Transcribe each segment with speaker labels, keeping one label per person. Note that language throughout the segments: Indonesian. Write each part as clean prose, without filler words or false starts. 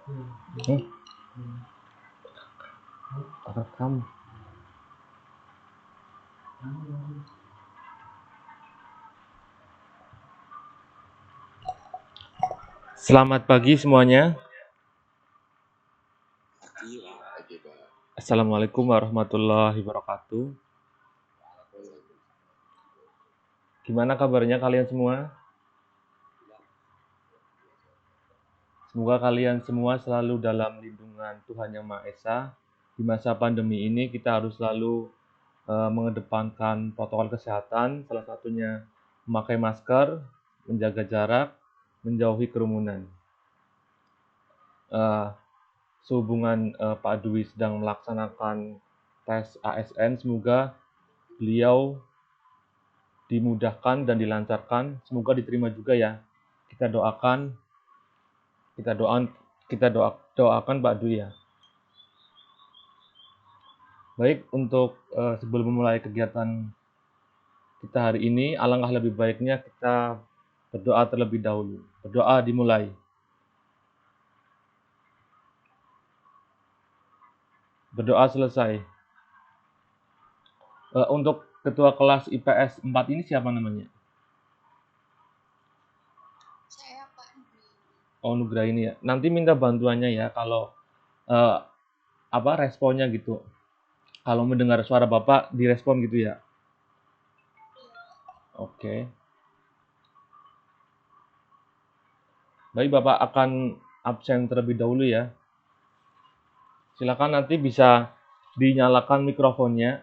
Speaker 1: Hmm, rekam. Selamat pagi semuanya. Assalamualaikum warahmatullahi wabarakatuh. Gimana kabarnya kalian semua? Semoga kalian semua selalu dalam lindungan Tuhan Yang Maha Esa. Di masa pandemi ini kita harus selalu mengedepankan protokol kesehatan, salah satunya memakai masker, menjaga jarak, menjauhi kerumunan. Sehubungan Pak Dwi sedang melaksanakan tes ASN, semoga beliau dimudahkan dan dilancarkan, semoga diterima juga ya. Kita doakan, doakan Pak Dwi ya. Baik, untuk sebelum memulai kegiatan kita hari ini, alangkah lebih baiknya kita berdoa terlebih dahulu. Berdoa dimulai. Berdoa selesai. Untuk ketua kelas IPS 4 ini siapa namanya?
Speaker 2: Saya Pak Dwi.
Speaker 1: Oh, Nugra ini ya. Nanti minta bantuannya ya kalau responnya gitu. Kalau mendengar suara Bapak direspon gitu ya. Oke. Baik, Bapak akan absen terlebih dahulu ya. Silakan nanti bisa dinyalakan mikrofonnya.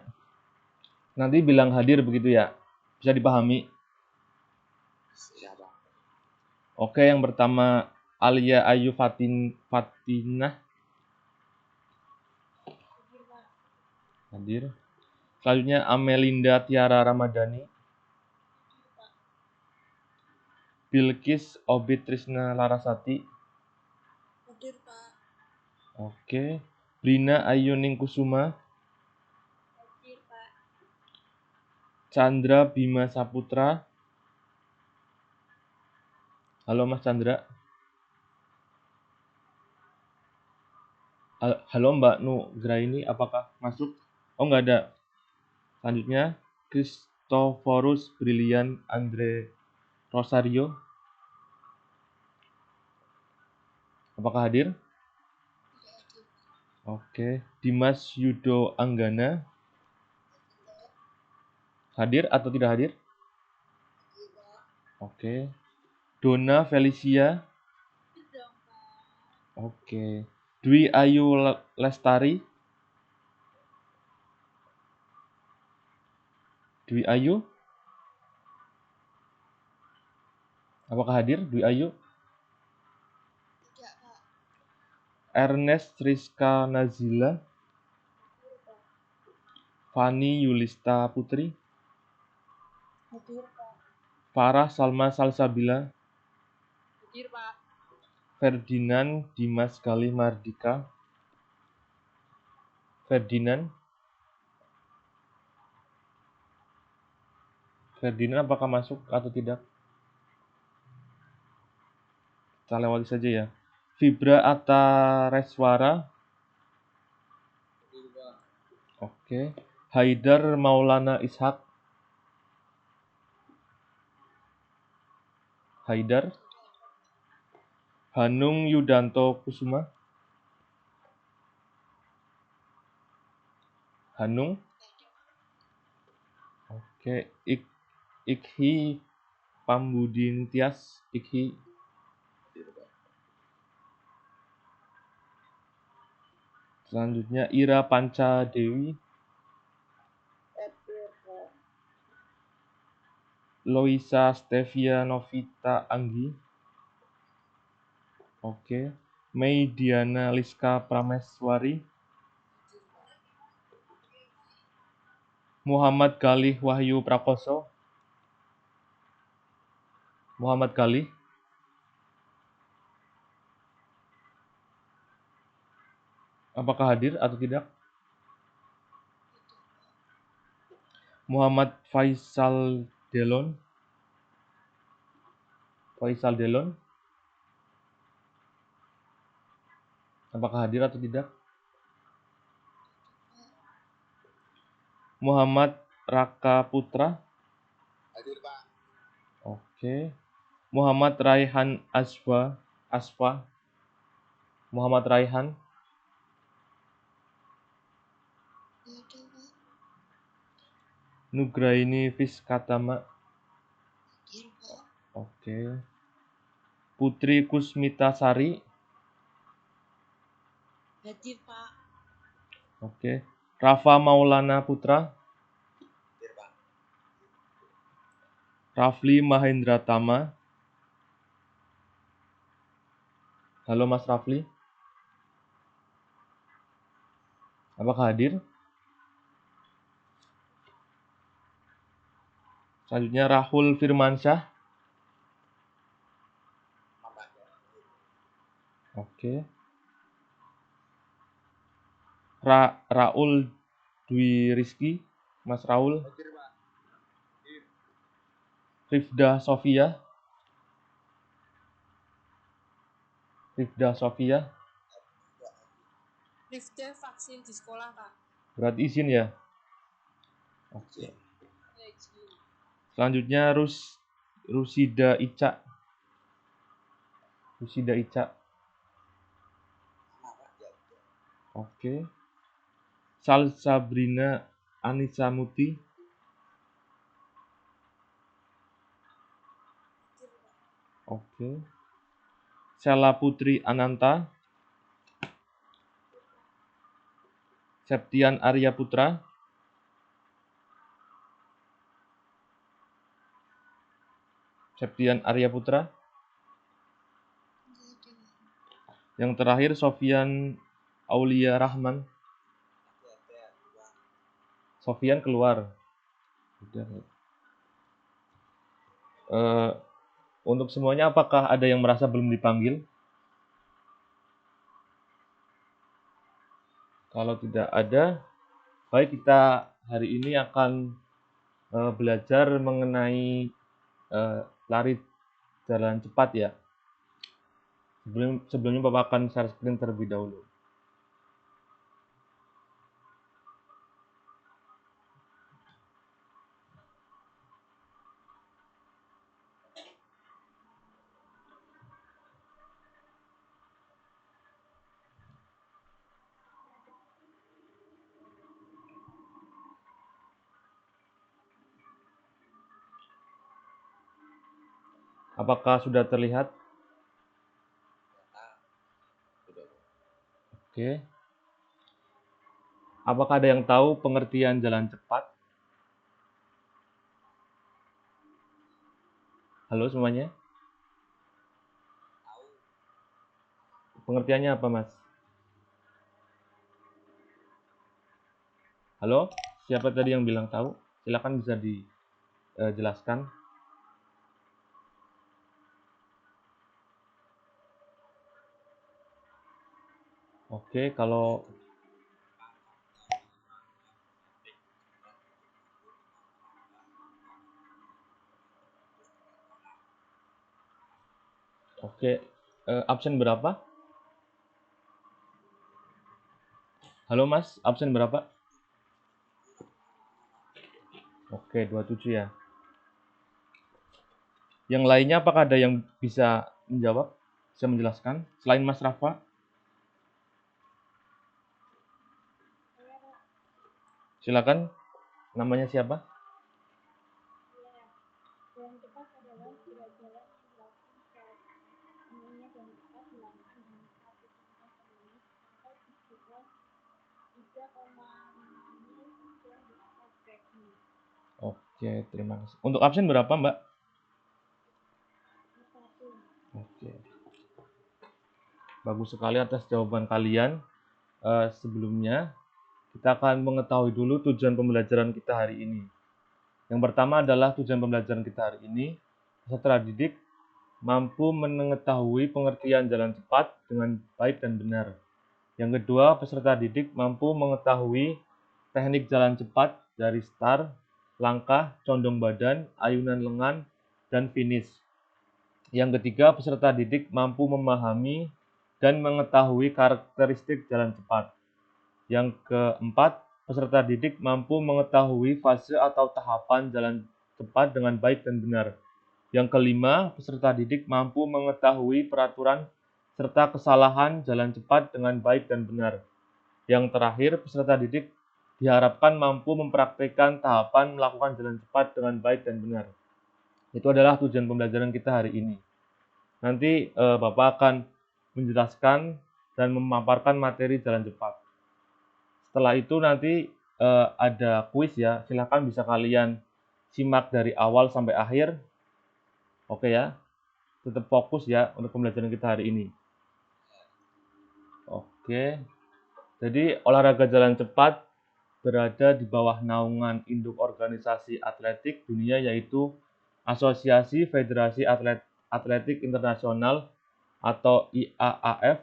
Speaker 1: Nanti bilang hadir begitu ya. Bisa dipahami?
Speaker 2: Siapa?
Speaker 1: Oke, yang pertama Alia Ayu Fatinah hadir. Selanjutnya Amelinda Tiara Ramadhani. Bilkis Obit Trisna Larasati.
Speaker 2: Hadir Pak.
Speaker 1: Oke. Brina Ayuning Kusuma.
Speaker 2: Hadir Pak.
Speaker 1: Chandra Bima Saputra. Halo Mas Chandra. Halo Mbak Nugra ini apakah masuk? Oh nggak ada. Selanjutnya Christophorus Brilian Andre Rosario. Apakah hadir?
Speaker 2: Hadir.
Speaker 1: Oke. Dimas Yudo Anggana. Hadir atau tidak hadir?
Speaker 2: Hadir Pak.
Speaker 1: Oke. Dona Felicia.
Speaker 2: Hadir dong Pak.
Speaker 1: Oke. Dwi Ayu Lestari. Dwi Ayu. Apakah hadir Dwi Ayu?
Speaker 2: Tidak Pak.
Speaker 1: Ernest Rizka Nazila.
Speaker 2: Hadir Pak.
Speaker 1: Fani Yulista Putri.
Speaker 2: Hadir Pak.
Speaker 1: Farah Salma Salsabila.
Speaker 2: Hadir Pak.
Speaker 1: Ferdinand Dimas Galih Mardika. Ferdinand apakah masuk atau tidak? Kita lewati saja ya. Fibra Atta Reswara.
Speaker 2: Hadir Pak.
Speaker 1: Oke. Haidar Maulana Ishak. Haidar. Hanung Yudanto Kusuma. Hanung. Oke. Ikhi Pambudin Tias. Ikhi. Selanjutnya Ira Panca Dewi.
Speaker 2: Hadir Pak.
Speaker 1: Loisa Stevia Novita Anggi. Oke. Mei Diana Liska Prameswari. Muhammad Galih Wahyu Prakoso. Muhammad Galih. Apakah hadir atau tidak? Muhammad Faisal Delon. Faisal Delon. Apakah hadir atau tidak? Muhammad Raka Putra.
Speaker 3: Hadir, Pak.
Speaker 1: Oke. Muhammad Raihan Asfa. Muhammad Raihan. Nugraini Fiskatama. Oke. Putri Kusmitasari.
Speaker 2: Hadir, Pak.
Speaker 1: Oke. Rafa Maulana Putra.
Speaker 3: Hadir, Pak.
Speaker 1: Rafli Mahendra Tama. Halo Mas Rafli. Apakah hadir? Selanjutnya Rahul Firmansyah. Oke. Raul Dwi Rizky. Mas Raul.
Speaker 3: Hadir, Pak. Hadir.
Speaker 1: Rifda Sofia. Rifda Sofia.
Speaker 2: Rifda vaksin di sekolah, Pak.
Speaker 1: Berarti izin ya? Oke.
Speaker 2: Ya, izin.
Speaker 1: Selanjutnya Rusida Ica. Rusida Ica. Oke. Sal Sabrina Anissa Muti. Oke. Sela Putri Ananta. Septian Arya Putra. Septian Arya Putra. Yang terakhir Sofian Aulia Rahman. Sofian keluar. Untuk semuanya apakah ada yang merasa belum dipanggil? Kalau tidak ada, baik, kita hari ini akan belajar mengenai lari jalan cepat ya. Sebelumnya Bapak akan share screen terlebih dahulu. Apakah sudah terlihat? Oke. Apakah ada yang tahu pengertian jalan cepat? Halo semuanya. Pengertiannya apa, Mas? Halo? Siapa tadi yang bilang tahu? Silakan bisa dijelaskan. Oke, kalau absen berapa? Halo Mas, absen berapa? Oke, 27 ya. Yang lainnya apakah ada yang bisa menjawab? Bisa menjelaskan? Selain Mas Rafa? Silakan. Namanya siapa?
Speaker 2: Jalan cepat adalah jalan yang dilakukan secara umumnya jalan cepat dilakukan dengan 1,5 sampai 3,5 mil yang di atas trekking.
Speaker 1: Oke, terima kasih. Untuk absen berapa, Mbak?
Speaker 2: 1.
Speaker 1: Oke. Bagus sekali atas jawaban kalian. Sebelumnya, kita akan mengetahui dulu tujuan pembelajaran kita hari ini. Yang pertama adalah tujuan pembelajaran kita hari ini, peserta didik mampu mengetahui pengertian jalan cepat dengan baik dan benar. Yang kedua, peserta didik mampu mengetahui teknik jalan cepat dari start, langkah, condong badan, ayunan lengan, dan finish. Yang ketiga, peserta didik mampu memahami dan mengetahui karakteristik jalan cepat. Yang keempat, peserta didik mampu mengetahui fase atau tahapan jalan cepat dengan baik dan benar. Yang kelima, peserta didik mampu mengetahui peraturan serta kesalahan jalan cepat dengan baik dan benar. Yang terakhir, peserta didik diharapkan mampu mempraktikkan tahapan melakukan jalan cepat dengan baik dan benar. Itu adalah tujuan pembelajaran kita hari ini. Nanti Bapak akan menjelaskan dan memaparkan materi jalan cepat. Setelah itu nanti ada kuis ya, silakan bisa kalian simak dari awal sampai akhir. Oke ya, tetap fokus ya untuk pembelajaran kita hari ini. Oke, jadi olahraga jalan cepat berada di bawah naungan induk organisasi atletik dunia yaitu Asosiasi Federasi Atletik Internasional atau IAAF.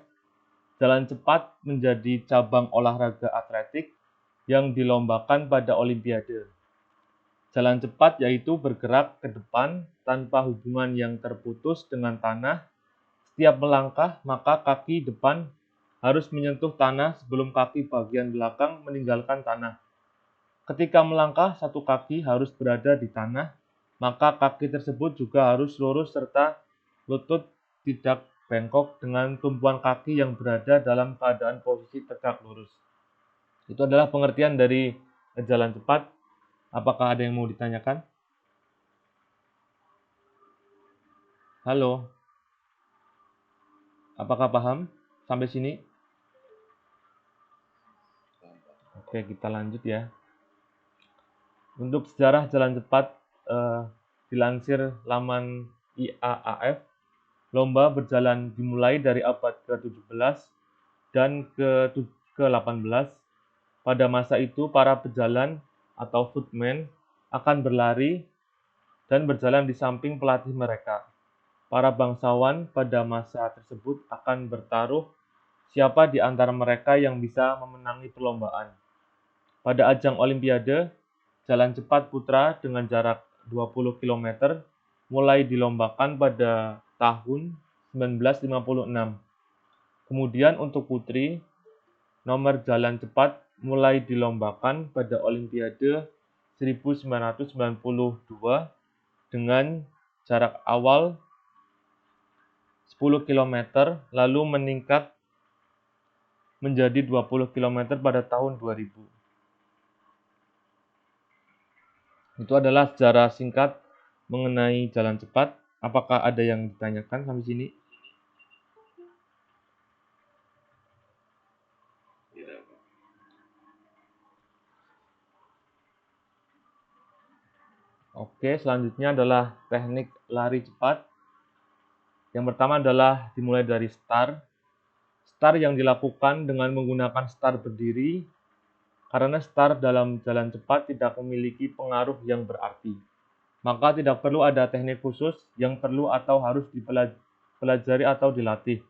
Speaker 1: Jalan cepat menjadi cabang olahraga atletik yang dilombakan pada Olimpiade. Jalan cepat yaitu bergerak ke depan tanpa hubungan yang terputus dengan tanah. Setiap melangkah, maka kaki depan harus menyentuh tanah sebelum kaki bagian belakang meninggalkan tanah. Ketika melangkah, satu kaki harus berada di tanah, maka kaki tersebut juga harus lurus serta lutut tidak bengkok dengan tumpuan kaki yang berada dalam keadaan posisi tegak lurus. Itu adalah pengertian dari jalan cepat. Apakah ada yang mau ditanyakan? Halo, apakah paham sampai sini? Oke, kita lanjut ya. Untuk sejarah jalan cepat, dilansir laman IAAF, lomba berjalan dimulai dari abad ke-17 dan ke-18. Pada masa itu, para pejalan atau footman akan berlari dan berjalan di samping pelatih mereka. Para bangsawan pada masa tersebut akan bertaruh siapa di antara mereka yang bisa memenangi perlombaan. Pada ajang Olimpiade, jalan cepat putra dengan jarak 20 km mulai dilombakan pada tahun 1956. Kemudian untuk putri, nomor jalan cepat mulai dilombakan pada Olimpiade 1992 dengan jarak awal 10 km lalu meningkat menjadi 20 km pada tahun 2000. Itu adalah sejarah singkat mengenai jalan cepat. Apakah ada yang ditanyakan sampai sini? Oke, selanjutnya adalah teknik lari cepat. Yang pertama adalah dimulai dari start. Start yang dilakukan dengan menggunakan start berdiri, karena start dalam jalan cepat tidak memiliki pengaruh yang berarti. Maka tidak perlu ada teknik khusus yang perlu atau harus dipelajari atau dilatih.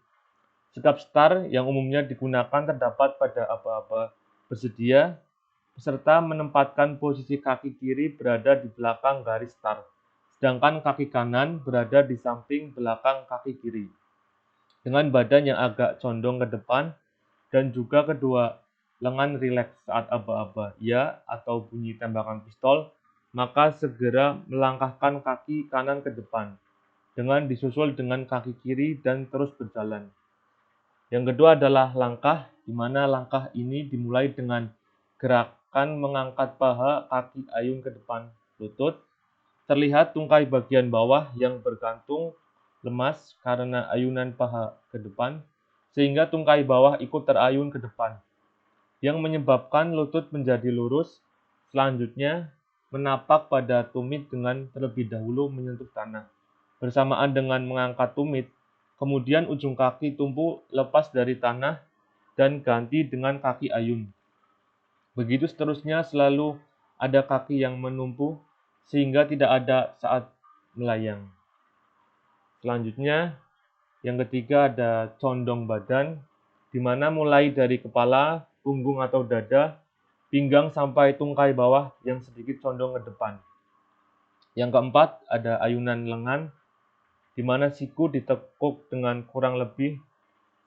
Speaker 1: Sikap start yang umumnya digunakan terdapat pada aba-aba bersedia, peserta menempatkan posisi kaki kiri berada di belakang garis start, sedangkan kaki kanan berada di samping belakang kaki kiri. Dengan badan yang agak condong ke depan dan juga kedua lengan rileks saat aba-aba ya atau bunyi tembakan pistol, maka segera melangkahkan kaki kanan ke depan dengan disusul dengan kaki kiri dan terus berjalan. Yang kedua adalah langkah, di mana langkah ini dimulai dengan gerakan mengangkat paha kaki ayun ke depan lutut. Terlihat tungkai bagian bawah yang bergantung lemas karena ayunan paha ke depan, sehingga tungkai bawah ikut terayun ke depan, yang menyebabkan lutut menjadi lurus. Selanjutnya, menapak pada tumit dengan terlebih dahulu menyentuh tanah. Bersamaan dengan mengangkat tumit, kemudian ujung kaki tumpu lepas dari tanah dan ganti dengan kaki ayun. Begitu seterusnya, selalu ada kaki yang menumpu sehingga tidak ada saat melayang. Selanjutnya, yang ketiga ada condong badan, di mana mulai dari kepala, punggung atau dada, pinggang sampai tungkai bawah yang sedikit condong ke depan. Yang keempat ada ayunan lengan, di mana siku ditekuk dengan kurang lebih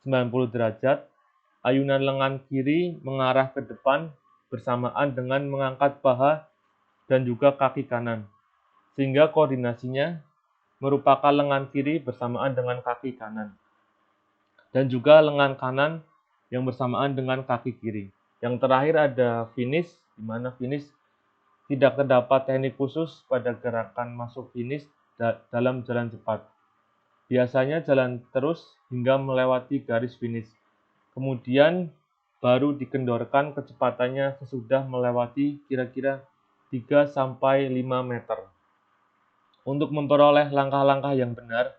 Speaker 1: 90 derajat, ayunan lengan kiri mengarah ke depan bersamaan dengan mengangkat paha dan juga kaki kanan, sehingga koordinasinya merupakan lengan kiri bersamaan dengan kaki kanan, dan juga lengan kanan yang bersamaan dengan kaki kiri. Yang terakhir ada finish, di mana finish tidak terdapat teknik khusus pada gerakan masuk finish dalam jalan cepat. Biasanya jalan terus hingga melewati garis finish. Kemudian baru dikendorkan kecepatannya sesudah melewati kira-kira 3-5 meter. Untuk memperoleh langkah-langkah yang benar,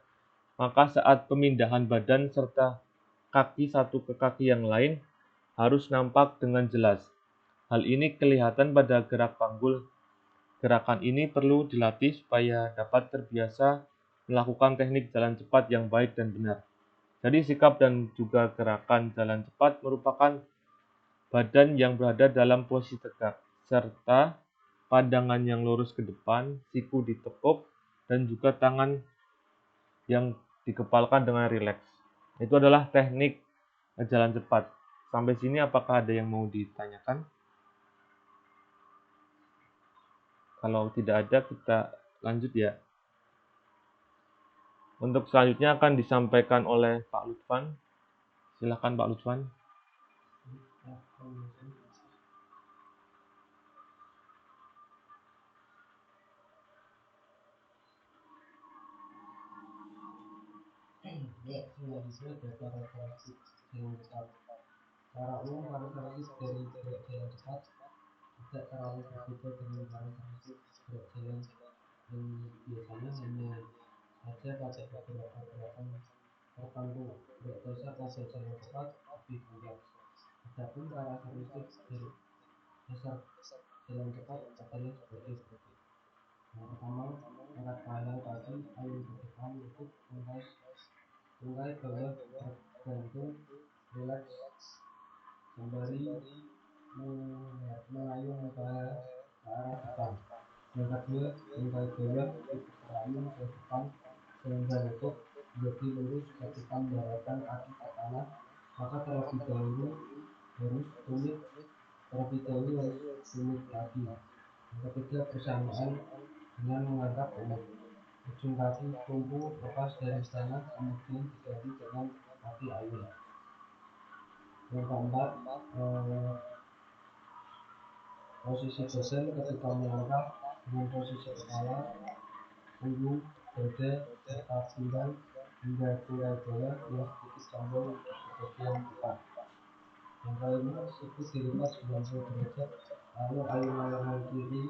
Speaker 1: maka saat pemindahan badan serta kaki satu ke kaki yang lain harus nampak dengan jelas. Hal ini kelihatan pada gerak panggul. Gerakan ini perlu dilatih supaya dapat terbiasa melakukan teknik jalan cepat yang baik dan benar. Jadi sikap dan juga gerakan jalan cepat merupakan badan yang berada dalam posisi tegak, serta pandangan yang lurus ke depan, siku ditekuk, dan juga tangan yang dikepalkan dengan rileks. Itu adalah teknik jalan cepat. Sampai sini apakah ada yang mau ditanyakan? Kalau tidak ada, kita lanjut ya. Untuk selanjutnya akan disampaikan oleh Pak Lutfan. Silakan Pak Lutfan.
Speaker 4: Ya, selanjutnya ada cara praktik jalan cepat. Cara umum para praktik dari gerak jalan cepat tidak terlalu berbeda dengan para praktik gerak jalan yang biasanya hanya saja pada beberapa gerakan tertentu. Gerak dasar pada jalan cepat lebih kompleks. Adapun karakteristik dari dasar jalan cepat adalah sebagai berikut. Yang pertama, angkat tangan kaki ayun ke depan untuk tungkai bawah tergantung rileks sembari mengayun ke arah depan. Yang kedua, tungkai bawah ikut terayun ke depan sehingga lutut menjadi lurus ketika mendaratkan kaki ke tanah, maka terlebih dahulu harus tumit kaki. Yang ketiga, bersamaan dengan mengangkat ujung kaki tumpu lepas dari tanah, kemudian diganti dengan kaki ayun. Yang keempat, posisi badan ketika melangkah dengan posisi kepala, punggung, dada, serta pinggang hingga tungkai bawah yang sedikit condong ke bagian depan. Yang kelima, siku dilipat 90 derajat, lalu ayunan lengan kiri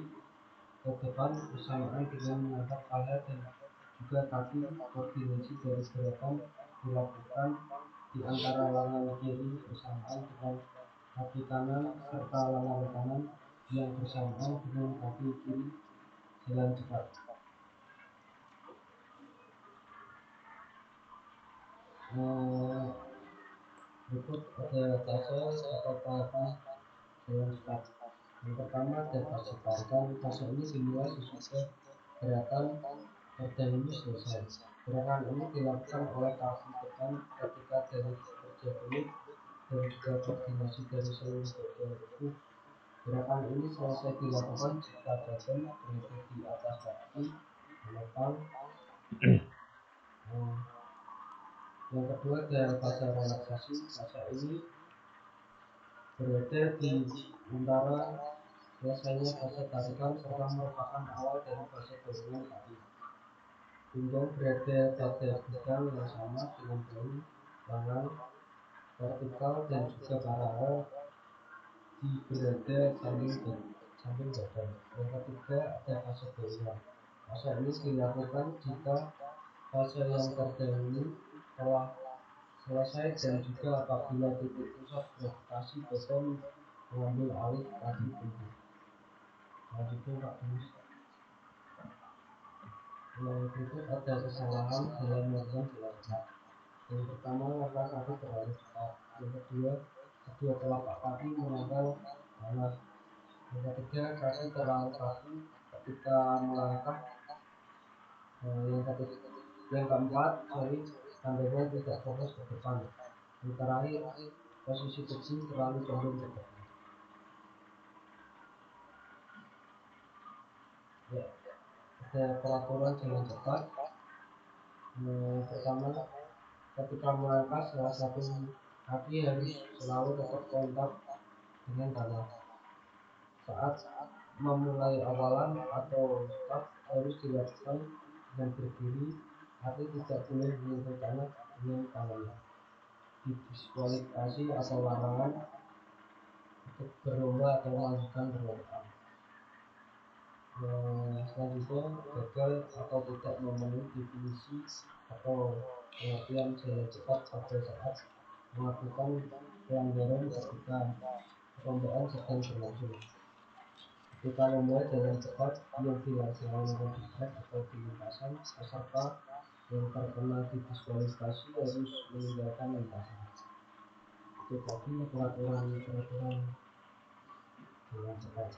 Speaker 4: ke depan bersamaan dengan mengangkat paha dan juga kaki. Koordinasi dari gerakan dilakukan di antara lengan kiri bersamaan dengan kaki kanan serta lengan kanan yang bersamaan dengan kaki kiri jalan cepat. Berikut ada fase atau tahapan jalan cepat. Yang pertama ada fase tarikan. Fase ini dimulai sesudah gerakan terdahulu selesai. Gerakan ini dilakukan oleh kaki depan ketika dari kerja kulit dan juga koordinasi dari seluruh bagian tubuh. Gerakan ini selesai dilakukan jika badan berada di atas kaki menopang. Yang kedua adalah fase relaksasi. Fase ini berada di antara selesainya fase tarikan serta merupakan awal dari fase dorongan kaki. Pinggang berada pada bidang yang sama dengan bahu, tangan vertikal dan juga paralel berada samping badan. Yang ketiga ada fase dorongan. Fase ini dilakukan jika fase yang terdahulu telah selesai dan juga apabila titik pusat gravitasi badan mengambil alih kaki tumbuh. Selanjutnya Pak Tulis. Yang berikut ada kesalahan dalam melakukan jalan cepat. Yang pertama, langkah kaki terlalu cepat. Yang kedua, kedua telapak kaki menempel tanah. Yang ketiga, kaki terlalu kaku ketika melangkah. Yang keempat, pandangan tidak fokus ke depan. Yang terakhir, posisi tubuh terlalu condong ke depan. Ya, ada peraturan jalan cepat. Pertama, ketika melangkah salah satu kaki harus selalu tetap kontak dengan tanah. Saat memulai awalan atau start harus dilakukan dengan berdiri, arti tidak boleh menyentuh tanah dengan tangannya. Didiskualifikasi atau larangan untuk berlomba atau melanjutkan perlombaan. Selanjutnya, gagal atau tidak memenuhi definisi atau pengertian jalan cepat pada saat melakukan pelanggaran ketika perlombaan sedang berlangsung. Ketika lomba jalan cepat yang dilaksanakan di trek atau di lintasan, peserta yang terkena didiskualifikasi harus meninggalkan lintasan. Itu tadi peraturan jalan cepat.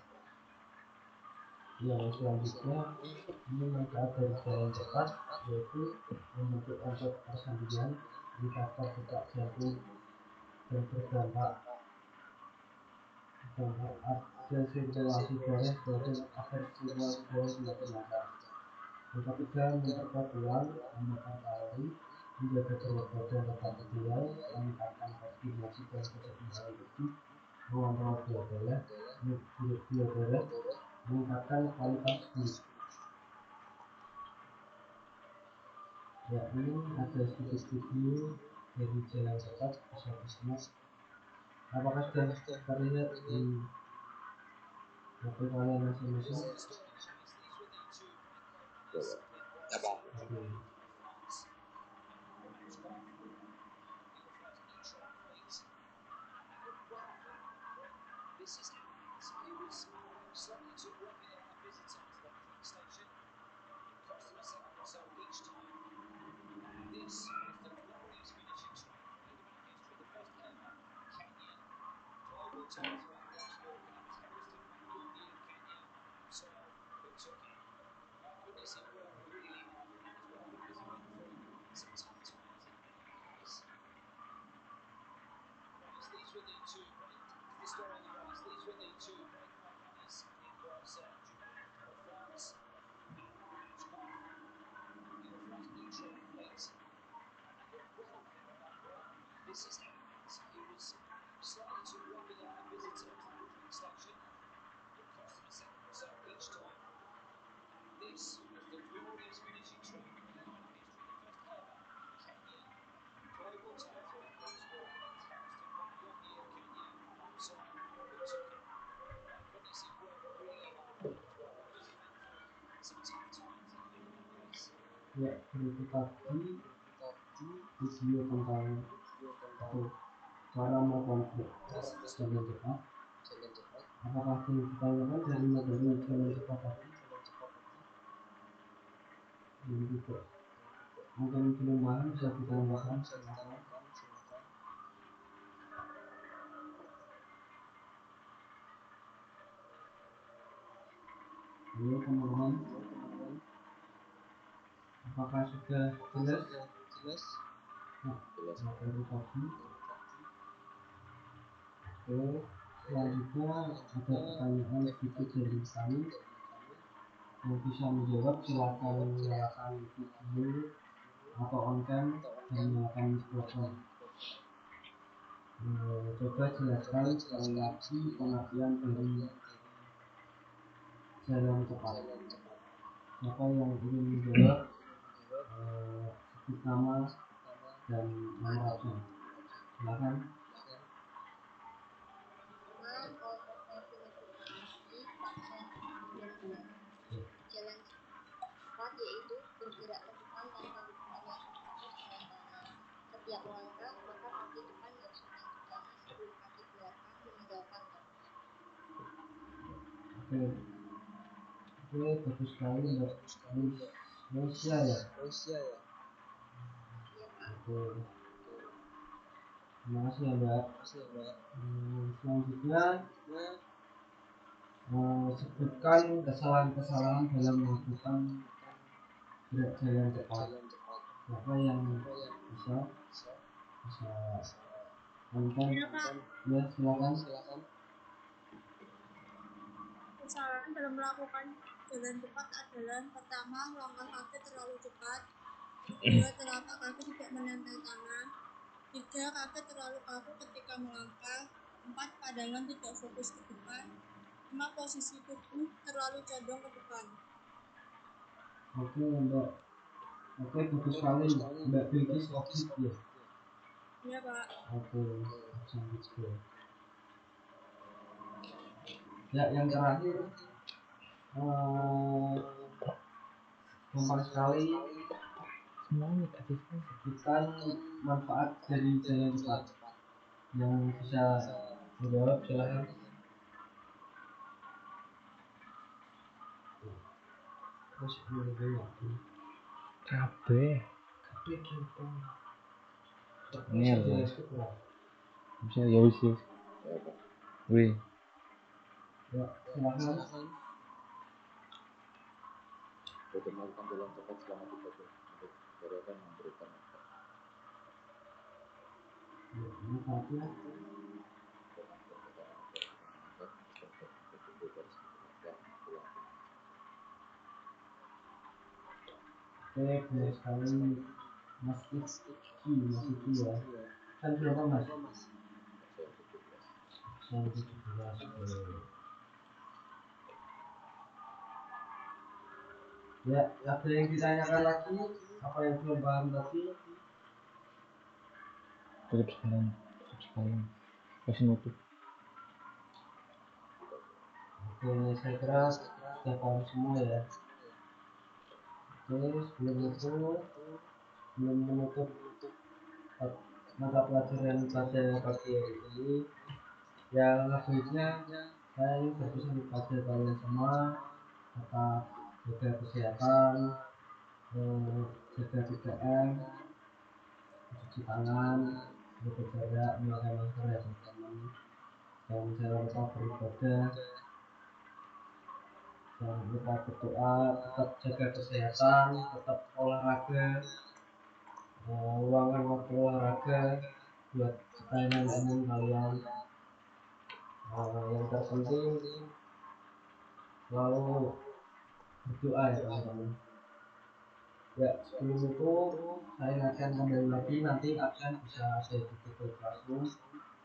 Speaker 4: Yang selanjutnya ini manfaat dari jalan cepat yaitu membentuk otot persendian, indikator detak jantung dan berdampak ada sirkulasi darah agar sirkulasi darah semakin lancar. Yang ketiga, memperkuat tulang, membakar kalori, menjaga berat badan tetap ideal, meningkatkan koordinasi dan keseimbangan tubuh, mengontrol gula darah, meningkatkan kualitas hidup. Ya, ini ada sedikit video dari jalan cepat, bisa disimak. Apakah sudah terlihat di HP kalian masing-masing?
Speaker 3: Ya Pak.
Speaker 4: Oke. Ya, itu tadi video tentang cara melakukan jalan cepat. Apakah ditanyakan dari materi jalan cepat tadi? Ini juga mungkin belum paham, bisa ditanyakan. Silakan. Halo teman-teman, apakah sudah jelas? Nah, materi tadi. Oke, selanjutnya ada pertanyaan sedikit dari kami. Yang bisa menjawab silakan nyalakan video atau on cam dan nyalakan mikrofon. Coba jelaskan sekali lagi pengertian dari jalan cepat. Siapa yang ingin menjawab, sebut nama dan nomor absen. Silakan.
Speaker 2: Jalan cepat yaitu bergerak ke depan tanpa hubungan yang terputus dengan tanah. Setiap langkah, maka kaki depan harus menyentuh tanah sebelum kaki belakang meninggalkan tanah.
Speaker 4: Oke, bagus sekali Mbak Lucia ya. Oke, terima kasih ya Mbak. Selanjutnya sebutkan kesalahan-kesalahan dalam melakukan gerak jalan cepat. Siapa yang bisa Lancar.
Speaker 2: Ya Pak,
Speaker 4: Ya, silakan.
Speaker 2: kesalahan dalam melakukan jalan cepat adalah: pertama, langkah kaki terlalu cepat; kedua, telapak kaki tidak menempel tanah; tiga, kaki terlalu kaku ketika melangkah; empat, pandangan tidak fokus ke depan; lima, posisi tubuh terlalu condong ke depan.
Speaker 4: Oke, Mbak. Oke, bagus sekali. Mbak Bilkis Opsit ya.
Speaker 2: Iya Pak.
Speaker 4: Oke, sangat baik. Ya, yang terakhir, gampang sekali sebutkan manfaat dari jalan cepat. Yang bisa menjawab silahkan. Terus
Speaker 1: Kabeh.
Speaker 4: gitu.
Speaker 1: Ngel. Bisa ya wis. Wih.
Speaker 4: Ya, silahkan.
Speaker 3: Untuk melakukan jalan cepat selama 30 menit baru akan memberikan manfaat.
Speaker 4: Ya, ini saatnya. Oke, benar sekali. Mas Iki ya. Kan berapa Mas? Saya 17. Ya, ada yang ditanyakan lagi? Apa yang belum paham tadi?
Speaker 1: Tutup sekalian. Kasih nutup.
Speaker 4: Oke, saya kira sudah paham semua ya. Oke, sebelum menutup mata pelajaran pada pagi hari ini, yang baiknya saya ingin berpesan kepada kalian semua tetap jaga kesehatan, jaga 3M, cuci tangan, jaga jarak, memakai masker ya teman-teman, dan jangan lupa beribadah, jangan lupa berdoa, tetap jaga kesehatan, tetap olahraga, luangkan waktu olahraga buat kepentingan umum kalian. Yang terpenting selalu berdoa ya teman-teman. Ya, sebelum itu saya ingatkan kembali lagi, nanti absen bisa ada di Google Classroom,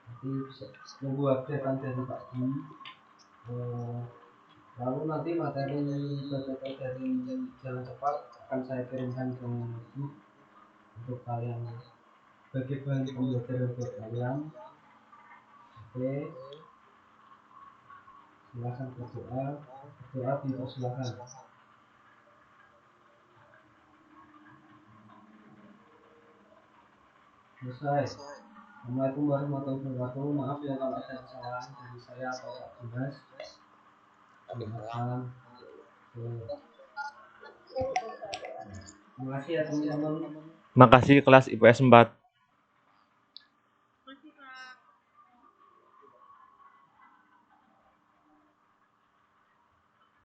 Speaker 4: nanti bisa tunggu updatean dari Pak Dwi. Lalu nanti materi dari jalan cepat akan saya kirimkan ke YouTube untuk kalian sebagai bahan pembelajaran buat kalian. Oke, silakan berdoa dipersilakan. Selesai. Assalamualaikum warahmatullahi wabarakatuh. Maaf ya kalau ada kesalahan dari saya atau Pak Dimas. Maafkan. Terima kasih ya teman-teman.
Speaker 1: Makasih kelas IPS 4.